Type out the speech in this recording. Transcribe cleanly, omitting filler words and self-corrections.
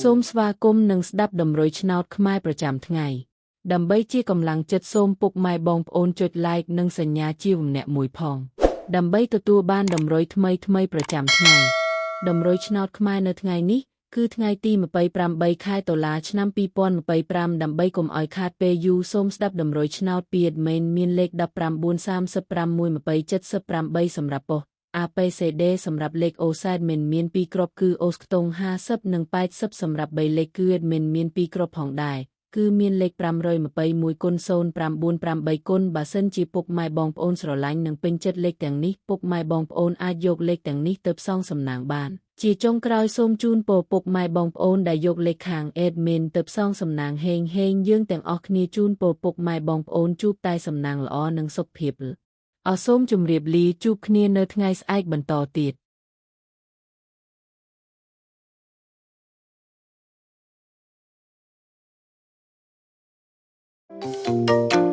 សូមស្វាគមន៍និងស្ដាប់តម្រុយឆ្នោតខ្មែរប្រចាំថ្ងៃដើម្បីជាកម្លាំងចិត្តសូមពុកម៉ែបងប្អូនចុច like និងសញ្ញាជាវម្នាក់មួយផងដើម្បីទទួលបានតម្រុយថ្មីប្រចាំថ្ងៃតម្រុយឆ្នោតខ្មែរនៅថ្ងៃនេះគឺថ្ងៃទី28 ខែតុលាឆ្នាំ2025ដើម្បីកុំឲ្យខាតពេលយូរសូមស្ដាប់តម្រុយឆ្នោតពី admin មានលេខ19351778សម្រាប់ប៉ុស្តិ៍ APCD សម្រាប់លេខ OSAD មាន2គ្រាប់គឺ OS ខ្ទង់50និង80សម្រាប់3លេខគឺ admin មាន2គ្រាប់ផងដែរគឺមានលេខ521x0958គុណបើសិនជាពុកម៉ែបងប្អូនស្រឡាញ់និងពេញចិត្តលេខទាំងនេះពុកម៉ែបងប្អូនអាចយកលេខទាំងនេះទៅផ្សងសំណាងបានជាចុងក្រោយសូមជូនពរពុកម៉ែបងប្អូនដែលយកលេខខាង admin ទៅផ្សងសំណាងហេងយើងទាំងអស់គ្នាជូនពរពុកម៉ែបងប្អូនជួបតែសំណាងល្អនិងសុខភាពសូមជម្រាបលាជួបគ្នានៅថ្ងៃស្អែកបន្តទៀត